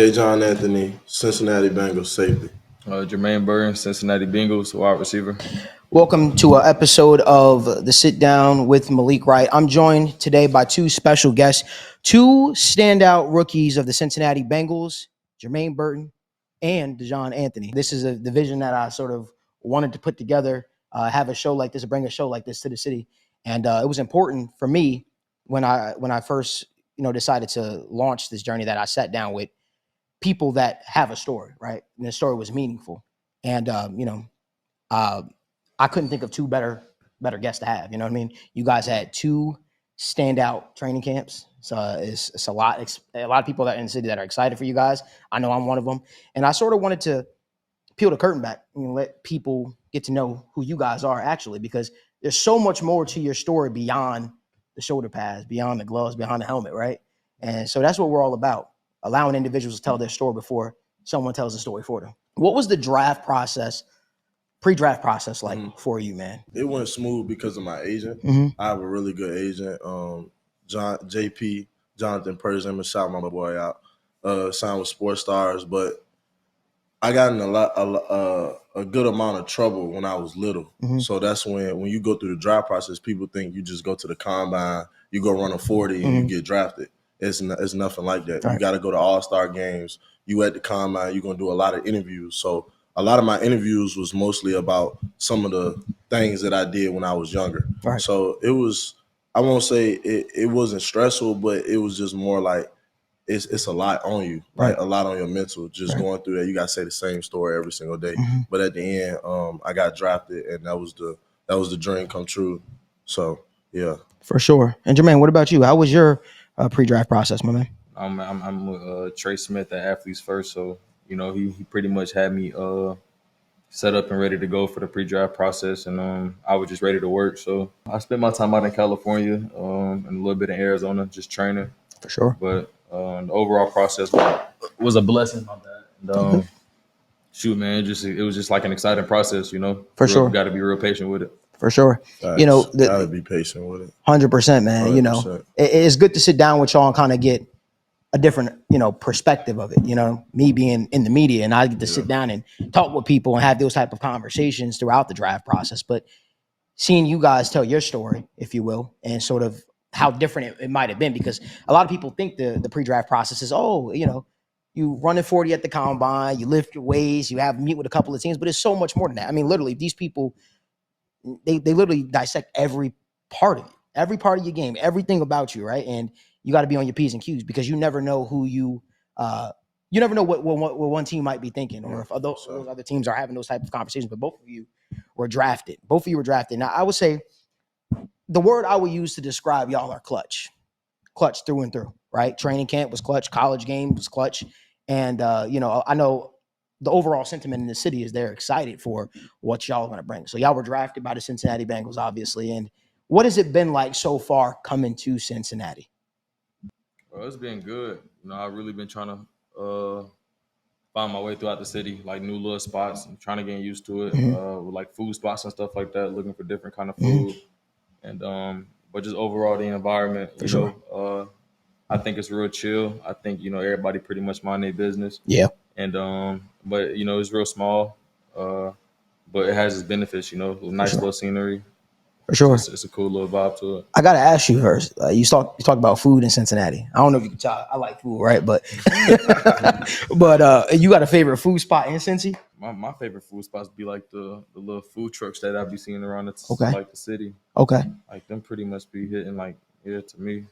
Burton Anthony, Cincinnati Bengals safety. Jermaine Burton, Cincinnati Bengals wide receiver. Welcome to an episode of the Sit Down with Malik Wright. I'm joined today by two special guests, two standout rookies of the Cincinnati Bengals, Jermaine Burton and Burton Anthony. This is a division that I sort of wanted to put together, have a show like this, bring a show like this to the city. And it was important for me when I first, decided to launch this journey that I sat down with people that have a story, right? And the story was meaningful. And, I couldn't think of two better guests to have. You know what I mean? You guys had two standout training camps. So it's a lot. A lot of people that are in the city that are excited for you guys. I know I'm one of them. And I sort of wanted to peel the curtain back and let people get to know who you guys are actually, because there's so much more to your story beyond the shoulder pads, beyond the gloves, beyond the helmet, right? And so that's what we're all about, allowing individuals to tell their story before someone tells the story for them. What was the pre-draft process like for you, man? It went smooth because of my agent. I have a really good agent, Jonathan Pershing. Shout my boy out. Signed with Sports Stars, but I got in a good amount of trouble when I was little. So that's when you go through the draft process, people think you just go to the combine, you go run a 40 and you get drafted. It's nothing like that. Right. You got to go to all-star games. You at the combine, you're going to do a lot of interviews. So a lot of my interviews was mostly about some of the things that I did when I was younger. Right. So it was, I won't say it wasn't stressful, but it was just more like it's a lot on you, right? A lot on your mental, just going through that. You got to say the same story every single day. But at the end, I got drafted, and that was the dream come true. So, yeah. For sure. And Jermaine, what about you? How was your pre-draft process, my man? I'm with Trey Smith at Athletes First, so he pretty much had me set up and ready to go for the pre-draft process, and I was just ready to work. So I spent my time out in California and a little bit in Arizona, just training. For sure. But the overall process was a blessing. And, shoot, man, it was just like an exciting process, For sure. Got to be real patient with it. For sure. Gotta be patient with it. 100%, man. 100%. It's good to sit down with y'all and kind of get a different, perspective of it. Me being in the media, and I get to sit down and talk with people and have those type of conversations throughout the draft process. But seeing you guys tell your story, if you will, and sort of how different it might have been, because a lot of people think the pre-draft process is, you run a 40 at the combine, you lift your weights, you have meet with a couple of teams, but it's so much more than that. I mean, literally, these people, they literally dissect every part of your game, everything about you, right? And you got to be on your P's and Q's, because you never know who you never know what one team might be thinking, or if those other teams are having those type of conversations. But both of you were drafted. Now, I would say the word I would use to describe y'all are clutch through and through, right? Training camp was clutch. College game was clutch. And, I know the overall sentiment in the city is they're excited for what y'all are going to bring. So y'all were drafted by the Cincinnati Bengals, obviously. And what has it been like so far coming to Cincinnati? Well, it's been good. I've really been trying to find my way throughout the city, like new little spots. I'm trying to get used to it, with like food spots and stuff like that, looking for different kind of food. And but just overall the environment, I think it's real chill. I think, everybody pretty much mind their business. Yeah. And but it's real small. But it has its benefits, nice little scenery. For sure. It's a cool little vibe to it. I got to ask you first. You talk about food in Cincinnati. I don't know if you can tell. I like food, right? But but you got a favorite food spot in Cincy? My favorite food spots be like the little food trucks that I be seeing around the city. Okay. Like them pretty much be hitting to me.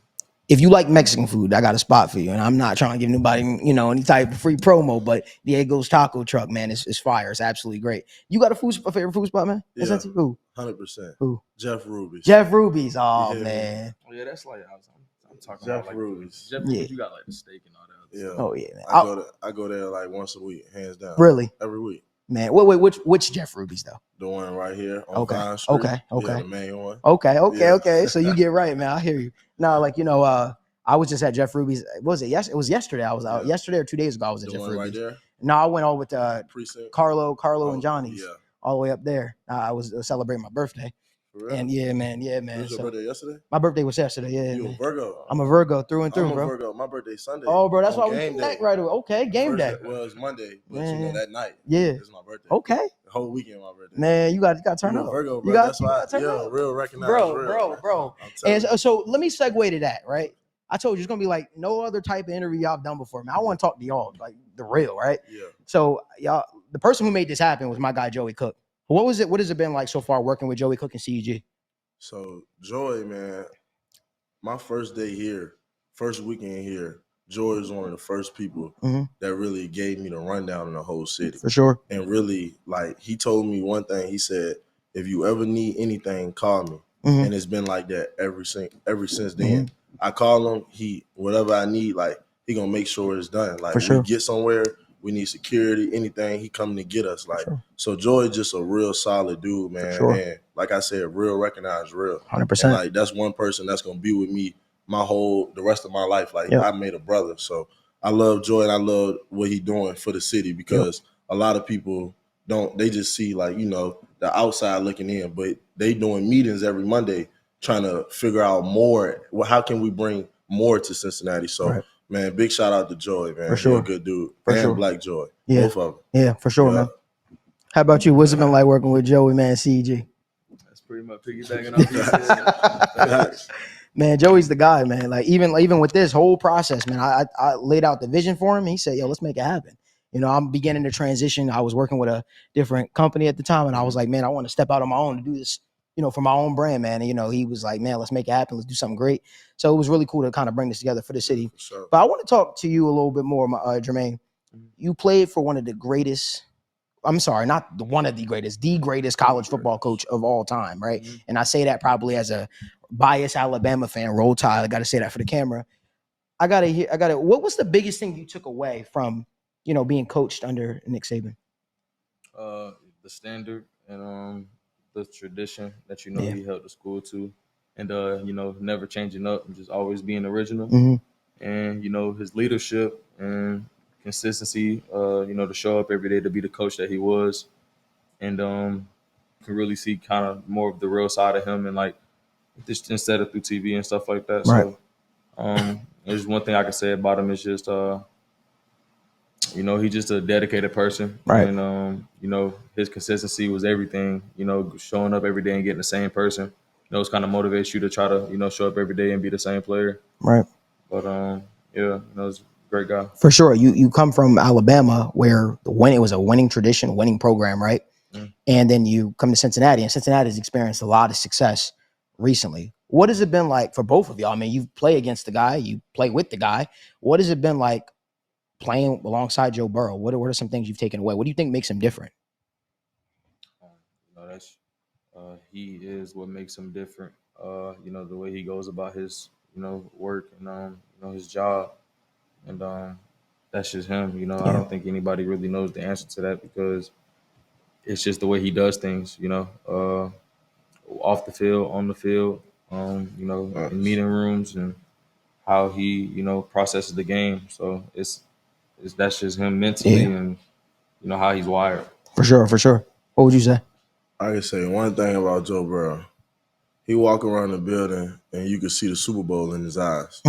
If you like Mexican food, I got a spot for you. And I'm not trying to give nobody, any type of free promo, but Diego's Taco Truck, man, it's fire. It's absolutely great. You got a favorite food spot, man? Yeah, who? 100%. Who? Jeff Ruby's. Oh, man. Oh, yeah, that's like I'm talking Jeff about Ruby's. Jeff Ruby's, you got like the steak and all that. Yeah. Oh, yeah, man. I go there like once a week, hands down. Really? Every week. Man, wait, which Jeff Ruby's though? The one right here on Vine Street. Okay. Yeah, the main one. Okay. So you get right, man. I hear you. No, I was just at Jeff Ruby's. Was it? Yes, it was yesterday. I was out yesterday or 2 days ago. I was at Jeff Ruby's. Right there? No, I went all with Carlo and Johnny's all the way up there. I was celebrating my birthday. For real? And yeah, man. Was your birthday yesterday? My birthday was yesterday. Yeah, You man. a Virgo? I'm a Virgo through and through, I'm a bro. Virgo. My birthday's Sunday. Oh, bro, that's why we game connect day. right away. Okay, game day. Well, it's Monday, but Man. that night. Yeah. It's my birthday. Okay. The whole weekend my birthday. Man, you got to turn You up. a Virgo, bro. You got, That's why. turn up. Real recognize bro. real. And so let me segue to that, right? I told you it's gonna be like no other type of interview y'all done before, man. I want to talk to y'all, like the real, right? Yeah. So y'all, the person who made this happen was my guy Joey Cook. What was it? What has it been like so far working with Joey Cook and CEG? So Joy, man, my first day here, first weekend here, Joy is one of the first people that really gave me the rundown in the whole city. For sure. And really, like, he told me one thing. He said, if you ever need anything, call me. And it's been like that ever since then. I call him, whatever I need, like, he gonna make sure it's done. Like, we get somewhere, we need security, anything, he coming to get us. Like, so Joy just a real solid dude, man. And like I said, real recognized real. 100%. And like, that's one person that's gonna be with me the rest of my life. Like, I made a brother. So I love Joy and I love what he doing for the city, because a lot of people they just see, like, you know, the outside looking in, but they doing meetings every Monday trying to figure out more. Well, how can we bring more to Cincinnati? So, man, big shout out to Joy, man. For sure. He's a good dude. And Black Joy. Yeah. Both of them. Yeah, for sure, man. How about you? What's it been like working with Joey, man, CEG? That's pretty much piggybacking off that. Man, Joey's the guy, man. Like, even with this whole process, man, I laid out the vision for him. He said, yo, let's make it happen. You know, I'm beginning to transition. I was working with a different company at the time, and I was like, man, I want to step out on my own to do this, you know, for my own brand, man. And, you know, he was like, man, let's make it happen. Let's do something great. So it was really cool to kind of bring this together for the city. For sure. But I want to talk to you a little bit more, Jermaine. You played for one of the greatest, I'm sorry, not one of the greatest college football coach of all time, right? And I say that probably as a biased Alabama fan. Roll Tide. I got to say that for the camera. What was the biggest thing you took away from, you know, being coached under Nick Saban? The standard and the tradition that, you know, he held the school to, and you know, never changing up and just always being original. And, you know, his leadership and consistency, you know, to show up every day to be the coach that he was. And you can really see kind of more of the real side of him, and like just instead of through TV and stuff like that. Right. So there's one thing I can say about him is just you know, he's just a dedicated person. Right. And you know, his consistency was everything. You know, showing up every day and getting the same person. You know, it's kind of motivates you to try to, you know, show up every day and be the same player. Right. But yeah, you know, he's a great guy. For sure. You come from Alabama, where it was a winning tradition, winning program, right? And then you come to Cincinnati, and Cincinnati has experienced a lot of success recently. What has it been like for both of y'all? I mean, you play against the guy, you play with the guy. What has it been like playing alongside Joe Burrow? What are some things you've taken away? What do you think makes him different? You know, that's he is what makes him different. You know, the way he goes about his, you know, work and you know, his job, and that's just him. You know, I don't think anybody really knows the answer to that, because it's just the way he does things. You know, off the field, on the field, you know, in meeting rooms, and how he, you know, processes the game. So that's just him mentally, and you know how he's wired. For sure. What would you say? I can say one thing about Joe Burrow. He walk around the building and you can see the Super Bowl in his eyes.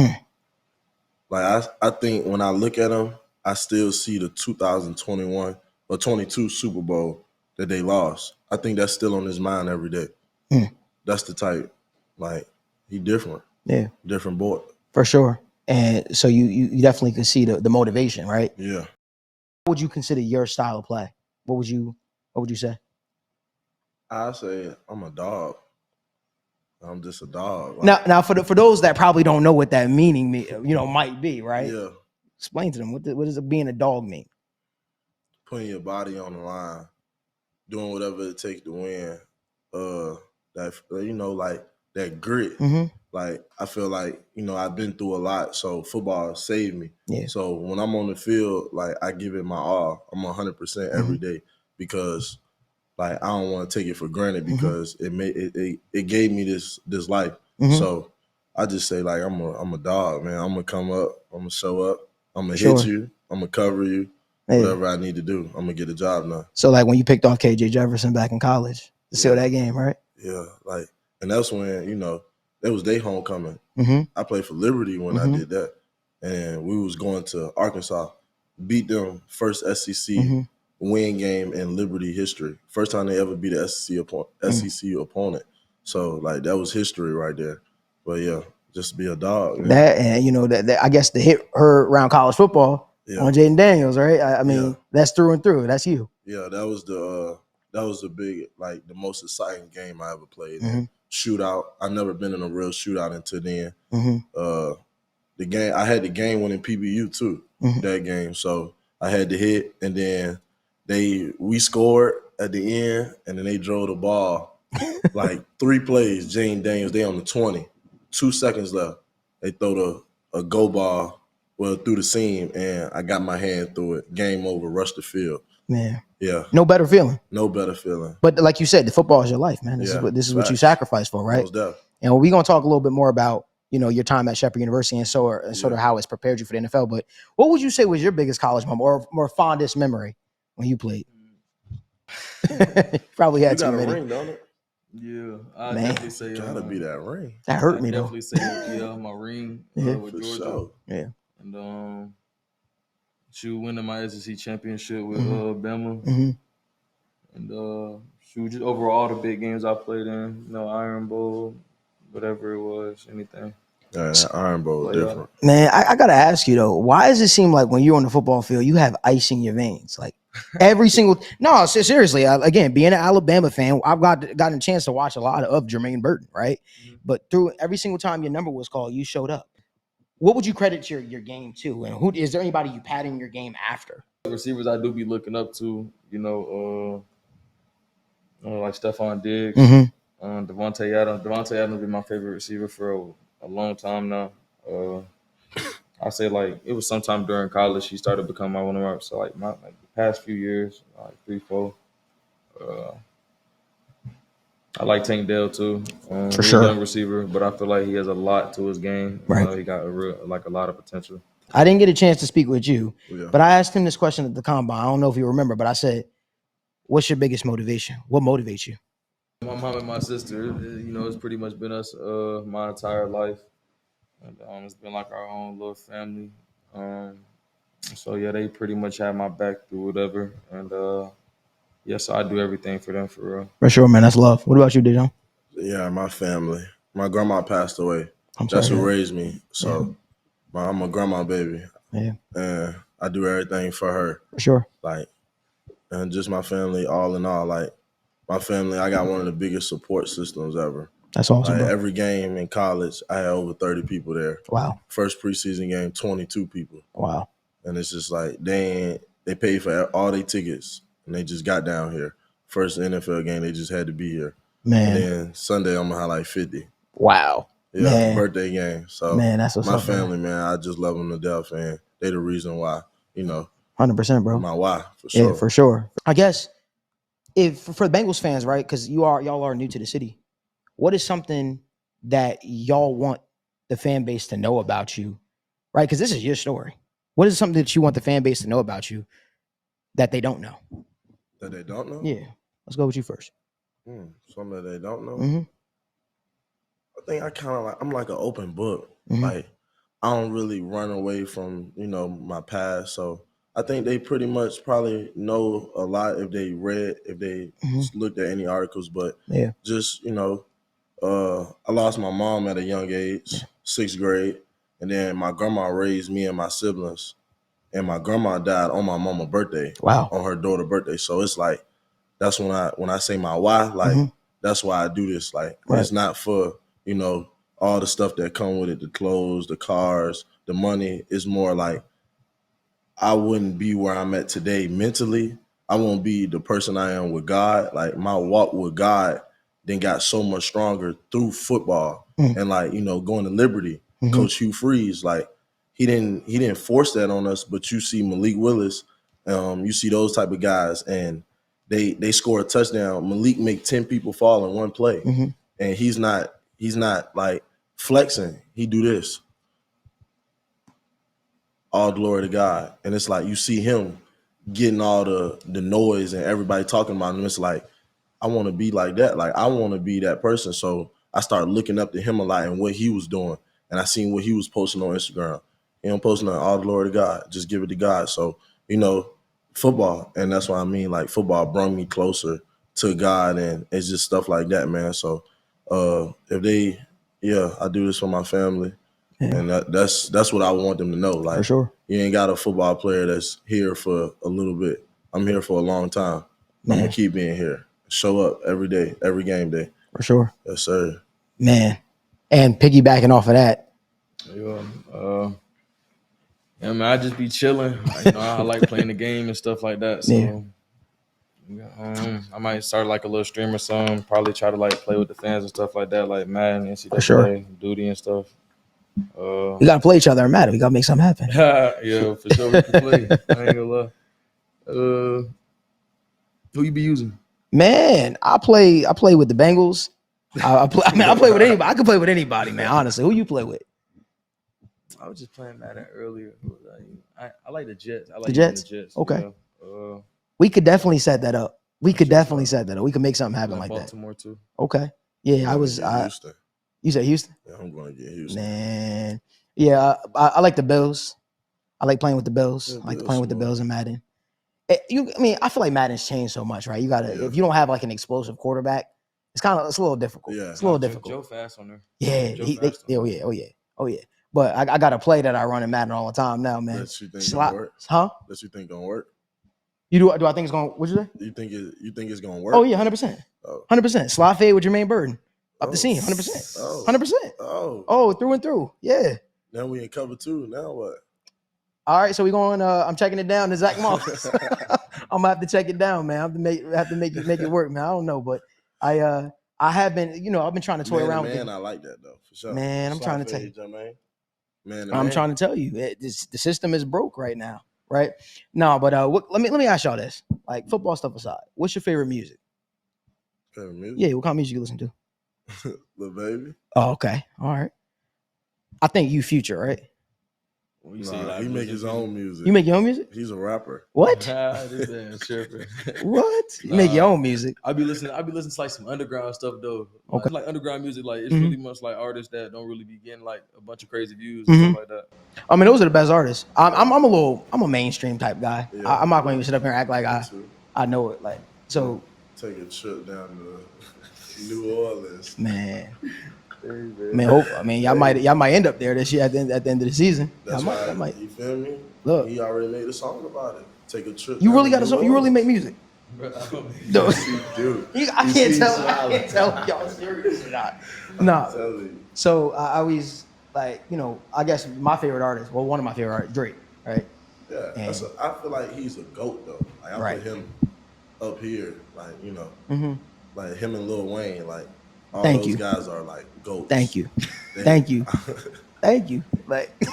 Like, I think when I look at him, I still see the 2021 or 22 Super Bowl that they lost. I think that's still on his mind every day. That's the type. Like, he different. Yeah. Different boy. For sure. And so you definitely can see the motivation, right? Yeah. What would you consider your style of play? What would you say? I say I'm a dog. I'm just a dog. Like, now for those that probably don't know what that meaning might be, right? Yeah. Explain to them what does being a dog mean? Putting your body on the line, doing whatever it takes to win. That, you know, like that grit. Like, I feel like, you know, I've been through a lot, so football saved me. Yeah. So when I'm on the field, like, I give it my all. I'm 100% every day, because like, I don't want to take it for granted, because it gave me this life. So I just say, like, I'm a dog, man. I'm gonna come up, I'm gonna show up, I'm gonna hit you, I'm gonna cover you, whatever I need to do. I'm gonna get the job done. So like when you picked off KJ Jefferson back in college to seal that game, right? Yeah, like And that's when, you know, that was their homecoming. Mm-hmm. I played for Liberty when Mm-hmm. I did that. And we was going to Arkansas, beat them first SEC Mm-hmm. win game in Liberty history. First time they ever beat an SEC opponent. So, like, that was history right there. But, yeah, just to be a dog. Man. That, and, you know, that I guess the hit her around college football on Jaden Daniels, right? I mean, that's through and through. That's you. Yeah, that was the big, like, the most exciting game I ever played. Mm-hmm. Shootout. I've never been in a real shootout until then. Mm-hmm. The game, I had the game winning PBU too, that game. So I had to hit, and then we scored at the end, and then they drove the ball like 3 plays. Jaden Daniels, they on the 20, 2 seconds left. They throw a go ball through the seam, and I got my hand through it. Game over. Rush the field. Man, yeah, no better feeling. No better feeling. But like you said, the football is your life, man. This is what you sacrifice for, right? Most definitely. And we're gonna talk a little bit more about, you know, your time at Sheppard University and sort of how it's prepared you for the NFL. But what would you say was your biggest college moment or more fondest memory when you played? Probably had too many. Ring, don't it? Yeah, I definitely say gotta be that ring. That hurt me though. Definitely say my ring with Georgia. Sure. Yeah, and winning my SEC championship with Bama, and just overall the big games I played in, you know, Iron Bowl, whatever it was, anything. Yeah, that Iron Bowl is different. Man, I gotta ask you though, why does it seem like when you're on the football field, you have ice in your veins? Like every single seriously, again, being an Alabama fan, I've gotten a chance to watch a lot of Jermaine Burton, right? Mm-hmm. But through every single time your number was called, you showed up. What would you credit your game to? And who is there anybody you patting your game after? Receivers I do be looking up to, you know, like Stephon Diggs, Devontae Adams. Devontae Adams been my favorite receiver for a long time now. I say like it was sometime during college he started becoming one of my the past few years, like 3-4. I like Tank Dell too. For sure, young receiver, but I feel like he has a lot to his game. Right, he got a lot of potential. I didn't get a chance to speak with you, but I asked him this question at the combine. I don't know if you remember, but I said, "What's your biggest motivation? What motivates you?" My mom and my sister, you know, it's pretty much been us my entire life. And, it's been like our own little family. So, yeah, they pretty much have my back through whatever. And, so I do everything for them for real. For sure, man. That's love. What about you, Daijahn? Yeah, my family. My grandma passed away. That's who raised me. So I'm a grandma baby. Yeah. And I do everything for her. For sure. Like, and just my family, all in all. Like, my family, I got one of the biggest support systems ever. That's awesome. Like, every game in college, I had over 30 people there. Wow. First preseason game, 22 people. Wow. And it's just like they paid for all their tickets and they just got down here. First NFL game, they just had to be here. Man. And then Sunday, I'm gonna have like 50. Wow. Yeah, man. Birthday game. So man, that's what's my up, family, man. I just love them to death, and they the reason why. You know, 100%, bro. My why for sure. Yeah, for sure. I guess if for the Bengals fans, right? Because y'all are new to the city. What is something that y'all want the fan base to know about you, right? Because this is your story. What is something that you want the fan base to know about you that they don't know? That they don't know? Yeah. Let's go with you first. Something that they don't know? Mm-hmm. I think I'm like an open book. Mm-hmm. Like, I don't really run away from, my past. So I think they pretty much probably know a lot if they looked at any articles. But just, I lost my mom at a young age, 6th grade. And then my grandma raised me and my siblings. And my grandma died on my mama's birthday. Wow. On her daughter's birthday. So it's like, that's when I say my why, like, that's why I do this. Like, it's not for, all the stuff that come with it, the clothes, the cars, the money. It's more like I wouldn't be where I'm at today mentally. I won't be the person I am with God. Like, my walk with God then got so much stronger through football. And like, going to Liberty, Coach Hugh Freeze, like, he didn't force that on us, but you see Malik Willis, you see those type of guys, and they score a touchdown. Malik make 10 people fall in one play. And he's not like flexing. He do this. All glory to God. And it's like you see him getting all the noise and everybody talking about him. It's like, I want to be like that. Like, I want to be that person. So I started looking up to him a lot and what he was doing. And I seen what he was posting on Instagram. You know, posting on all the glory to God. Just give it to God. So, you know, football. And that's what I mean. Like, football brought me closer to God. And it's just stuff like that, man. So, I do this for my family. Yeah. And that's what I want them to know. Like, for sure. You ain't got a football player that's here for a little bit. I'm here for a long time. I'm going to keep being here. Show up every day, every game day. For sure. Yes, sir. Man. And piggybacking off of that. Yeah, man, I just be chilling. You know, I like playing the game and stuff like that. So, I might start like a little stream or something. Probably try to like play with the fans and stuff like that, like Madden, NCAA, Duty and stuff. We gotta play each other in Madden. We gotta make something happen. Yeah, for sure we can play. I ain't gonna lie. Who you be using? Man, I play with the Bengals. I play with anybody. I can play with anybody, man. Honestly, who you play with? I was just playing Madden earlier. I like the Jets. I like the Jets. Okay. We could definitely set that up. We could make something happen like that. Baltimore too. Okay. Yeah, Houston. You said Houston? Yeah, I'm going to get Houston. Man. Yeah, I like the Bills. I like playing with the Bills. I like playing with the Bills in Madden. I feel like Madden's changed so much, right? You gotta if you don't have like an explosive quarterback, it's a little difficult. Yeah. It's a little difficult. Joe fast on there. Yeah. Oh yeah. But I got a play that I run in Madden all the time now, man. That you think gonna work? Huh? That you think gonna work? You do I think it's gonna what'd you say? You think it's gonna work? Oh yeah, 100%. 100%. Slot fade with Jermaine Burton. Up the scene, 100%. 100%. Oh, through and through. Yeah. Now we in cover 2. Now what? All right, so we going. I'm checking it down to Zach Moss. I'm gonna have to check it down, man. I have to make it work, man. I don't know, but I have been, I've been trying to toy around with it. I like that though, for sure. Man, I'm trying to tell you. I'm trying to tell you, the system is broke right now, right? No, but let me ask y'all this: like football stuff aside, what's your favorite music? Favorite music? Yeah, what kind of music you listen to? Lil Baby. Oh, okay, all right. I think you Future, right? He make his own music. You make your own music? He's a rapper. What? What? You make your own music? I be listening to like some underground stuff though. Okay. Like underground music, like it's really much like artists that don't really be getting like a bunch of crazy views and stuff like that. I mean, those are the best artists. I'm a mainstream type guy. Yeah, I'm not going to even sit up here and act like I know it. Like so. Take a trip down to New Orleans, man. Y'all might end up there this year at the end of the season. That's right. You feel me? Look, he already made a song about it. Take a trip. You really got a song? You really make music? Dude, I can't tell if y'all serious or not. No. So I always like, I guess my favorite artist. Well, one of my favorite artists, Drake, right? Yeah. I feel like he's a GOAT though. Like I put him up here, like like him and Lil Wayne, like. All those guys are like GOATs. Thank you. Like,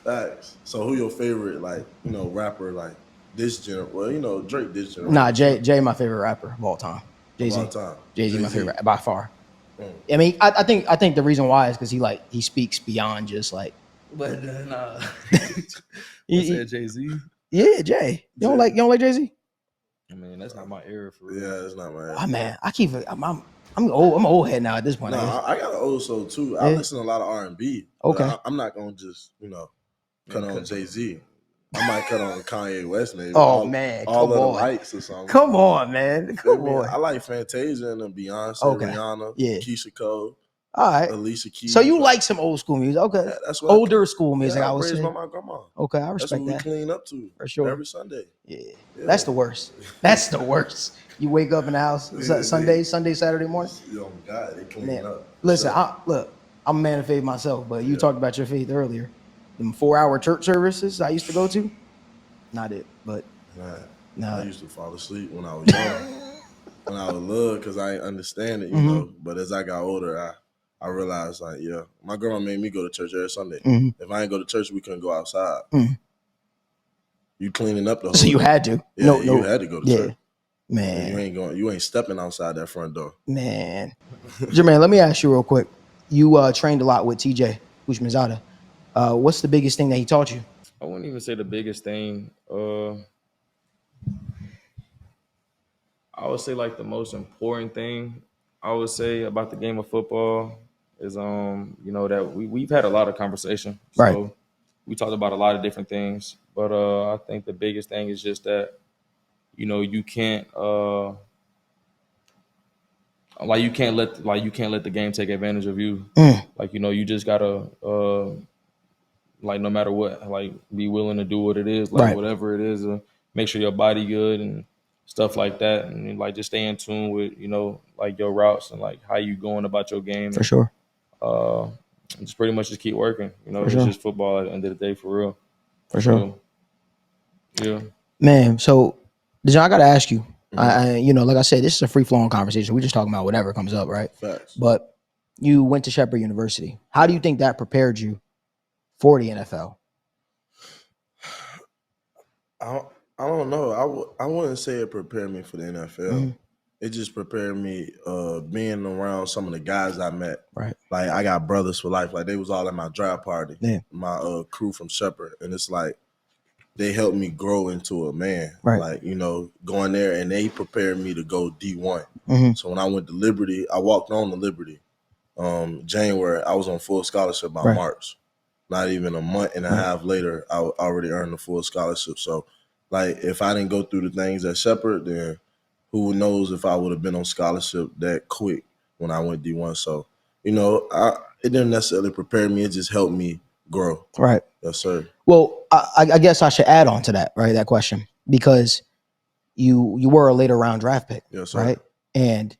thanks. So who your favorite, like, rapper, like this generation? Well, Drake this generation. Nah, Jay my favorite rapper of all time. Jay-Z. Jay-Z my favorite by far. I mean, I think the reason why is because he speaks beyond just like. But nah. You said Jay-Z? Yeah, Jay. You don't like Jay-Z? I mean, that's not my era for real. Yeah, that's not my era. Oh man, I'm old. I'm an old head now at this point. No, I got an old soul too. I listen to a lot of R&B. Okay. I'm not gonna just cut on Jay-Z. I might cut on Kanye West maybe. Oh man, all of the lights or something. Come on, man. Come on. I like Fantasia and Beyonce, Rihanna, Keisha Cole. All right. Alicia Keys. So you like some old school music? Okay. Yeah, that's what older school music. I would say. By my grandma. Okay, I respect that. That's what we clean up to for sure every Sunday. Yeah. That's the worst. That's the worst. You wake up in the house Sunday, Saturday morning. Oh God, they clean up. Listen, I'm a man of faith myself, but you talked about your faith earlier. Them 4-hour church services I used to go to, not it. But I used to fall asleep when I was young, when I was little, because I didn't understand it, you know. But as I got older, I realized, like, my grandma made me go to church every Sunday. If I didn't go to church, we couldn't go outside. You cleaning up the whole so you day. had to. Yeah, you had to go to church. Man. You ain't stepping outside that front door. Man. Jermaine, let me ask you real quick. You trained a lot with TJ Houshmandzadeh. What's the biggest thing that he taught you? I wouldn't even say the biggest thing. I would say like the most important thing I would say about the game of football is that we've had a lot of conversation. So Right. we talked about a lot of different things. But I think the biggest thing is just that, you can't you can't let the game take advantage of you. You just gotta no matter what, be willing to do what it is, Right. whatever it is, make sure your body good and stuff like that, and just stay in tune with your routes and how you going about your game. For sure. Just pretty much just keep working. It's sure. just football at the end of the day, for real. For sure. Yeah. Man, so Daijahn, I gotta ask you. Like I said, this is a free flowing conversation. We're just talking about whatever comes up, right? Facts. But you went to Sheppard University. How do you think that prepared you for the NFL? I don't know. I wouldn't say it prepared me for the NFL. It just prepared me being around some of the guys I met. Right. Like, I got brothers for life. Like, they was all at my draft party. Yeah. My crew from Sheppard. And it's like, they helped me grow into a man. Right. Like, going there, and they prepared me to go D1. So when I went to Liberty, I walked on to Liberty. January, I was on full scholarship by March. Not even a month and a half later, I already earned a full scholarship. So, if I didn't go through the things at Sheppard, then who knows if I would have been on scholarship that quick when I went D1. So, it didn't necessarily prepare me. It just helped me grow. Right. Yes, sir. Well, I guess I should add on to that, right? That question, because you were a later round draft pick, yes, sir. right? And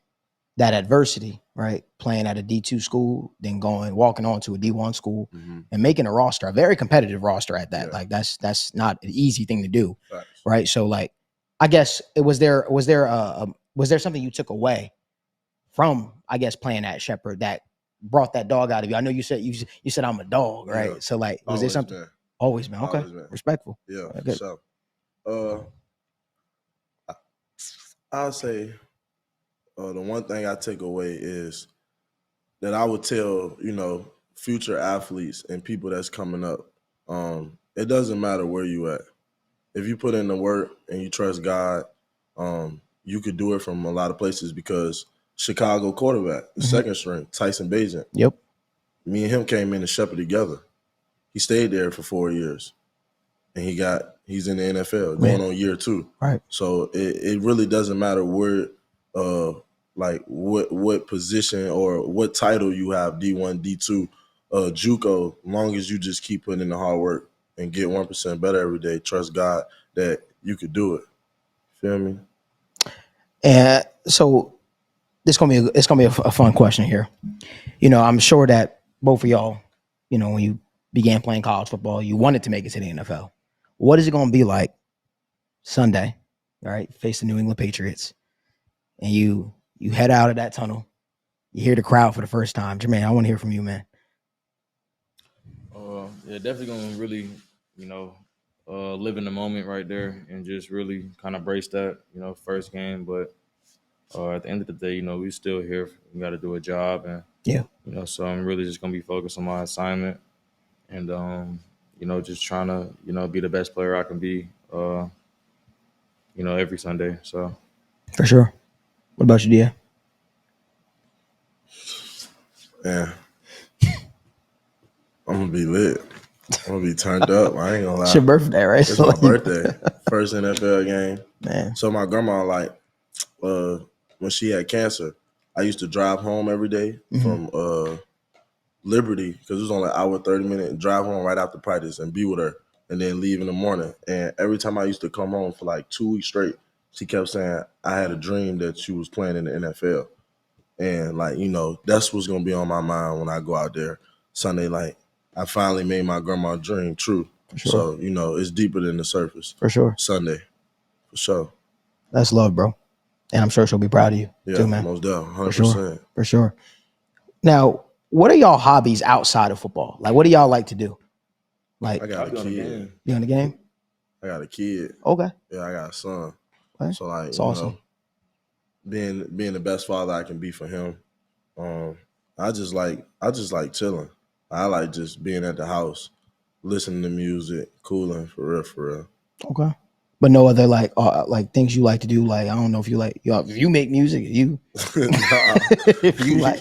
that adversity, right? Playing at a D2 school, then walking on to a D1 school and making a roster, a very competitive roster at that. Yeah. That's not an easy thing to do. Facts. Right. So I guess was there something you took away from, I guess, playing at Sheppard that brought that dog out of you? I know you said I'm a dog, right? Yeah. So was there something? Been. Always been. Okay. Always been. Respectful. Yeah. Okay. So, I'll say the one thing I take away is that I would tell, future athletes and people that's coming up, it doesn't matter where you at. If you put in the work and you trust God, you could do it from a lot of places, because Chicago quarterback, the second string, Tyson Bagent. Yep. Me and him came in to Sheppard together. He stayed there for 4 years, and he's in the NFL going on year 2. Right. So it really doesn't matter where, what position or what title you have, D1, D2, JUCO, long as you just keep putting in the hard work and get 1% better every day, trust God that you could do it. Feel me? And so it's gonna be a fun question here. I'm sure that both of y'all, when you began playing college football, you wanted to make it to the NFL. What is it gonna be like Sunday? All right, face the New England Patriots, and you head out of that tunnel. You hear the crowd for the first time. Jermaine, I want to hear from you, man. Yeah, definitely gonna really, live in the moment right there and just really kind of brace that, first game. But at the end of the day, we still here. We got to do a job, and so I'm really just gonna be focused on my assignment, and just trying to, be the best player I can be, every Sunday. So for sure. What about you, Dia? Yeah, I'm gonna be lit. I'm gonna be turned up. I ain't gonna lie. It's your birthday, right? It's my birthday. First NFL game. Man. So my grandma, when she had cancer, I used to drive home every day from Liberty, because it was only an hour, 30 minutes, and drive home right after practice and be with her, and then leave in the morning. And every time I used to come home for 2 weeks straight, she kept saying I had a dream that she was playing in the NFL. And that's what's gonna be on my mind when I go out there Sunday. I finally made my grandma's dream true. Sure. So, it's deeper than the surface. For sure. Sunday. For sure. That's love, bro. And I'm sure she'll be proud of you too, man. Most definitely. 100%. For sure. Now, what are y'all hobbies outside of football? What do y'all like to do? I got a kid. You on the game? I got a kid. Okay. Yeah, I got a son. Okay. So that's awesome. Being the best father I can be for him. I just like chilling. I like just being at the house, listening to music, cooling, for real. Okay. But no other like things you like to do. Like I don't know if you like if you make music, if you like.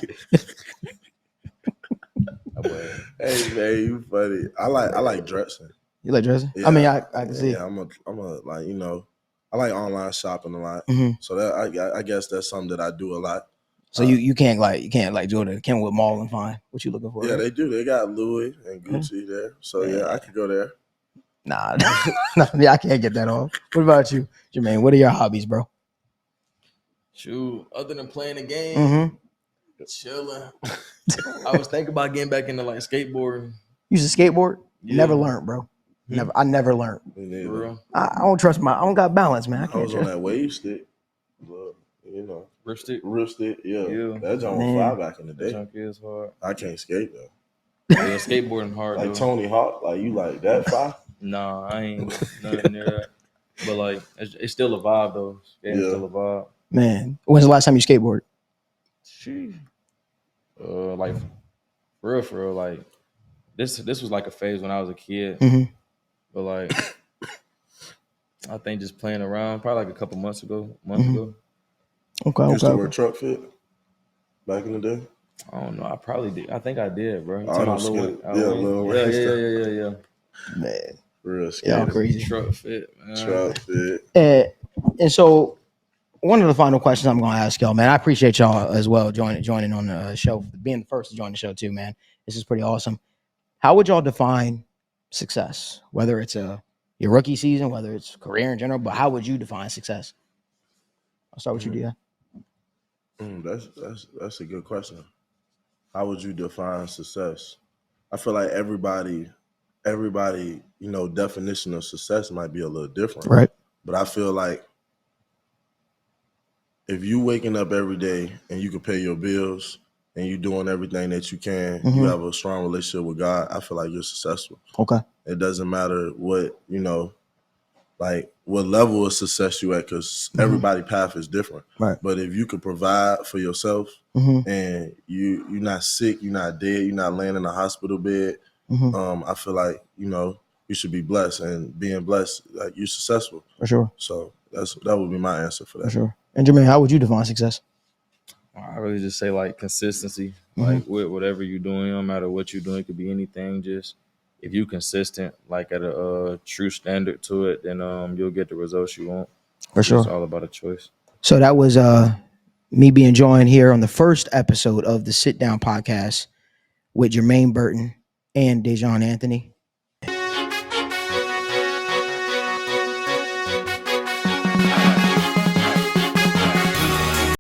Hey man, you funny. I like dressing. You like dressing? Yeah. I mean, I can see. Yeah, I'm a like I like online shopping a lot. Mm-hmm. So that I guess that's something that I do a lot. So you can't go to Kenwood Mall and find what you looking for. Yeah, right? they do. They got Louis and Gucci there. So yeah, I could go there. Nah, I can't get that off. What about you, Jermaine? What are your hobbies, bro? Shoot, other than playing the game, Mm-hmm. chilling. I was thinking about getting back into like skateboarding. You used to skateboard? Yeah. Never learned, bro. I never learned. Me neither. For real. I don't trust I don't got balance, man. I I can't was on trust. that wave stick. But, Rip stick. yeah. Yeah. That joint was Man. fly back in the That day. junk is hard. I can't skate though. Yeah, skateboarding hard Like though. Tony Hawk, like you like that fly? Nah, I ain't nothing near that. But like, it's still a vibe though. Skating's Yeah. still a vibe. Man, when's the last time you skateboarded? Sheesh. Like for real, like this was like a phase when I was a kid. Mm-hmm. But like, I think just playing around, probably like a couple months ago. Okay, You used to wear okay. truck fit back in the day? I don't know. I probably did. I think I did, bro. Oh, Talking them about skate- Lil yeah, Wayne? Lil Wayne yeah. Man, Real y'all skater. crazy. Truck fit, man. Truck fit. And so, one of the final questions I'm going to ask y'all, man. I appreciate y'all as well joining on the show, being the first to join the show too, man. This is pretty awesome. How would y'all define success? Whether it's your rookie season, whether it's career in general, but how would you define success? I'll start with you, Dia. That's a good question. How would you define success? I feel like everybody, definition of success might be a little different. Right. But I feel like if you waking up every day and you can pay your bills and you doing everything that you can, you have a strong relationship with God, I feel like you're successful. Okay. It doesn't matter what, like what level of success you at, because everybody's path is different. Right. But if you could provide for yourself and you're not sick, you're not dead, you're not laying in a hospital bed, I feel like, you should be blessed, and being blessed, like you're successful. For sure. So that would be my answer for that. For sure. And Jermaine, how would you define success? I really just say like consistency. Like with whatever you're doing, no matter what you're doing, it could be anything. Just if you consistent, like at a true standard to it, then you'll get the results you want. For sure. It's all about a choice. So that was me being joined here on the first episode of the Sitdown Podcast with Jermaine Burton and Daijahn Anthony.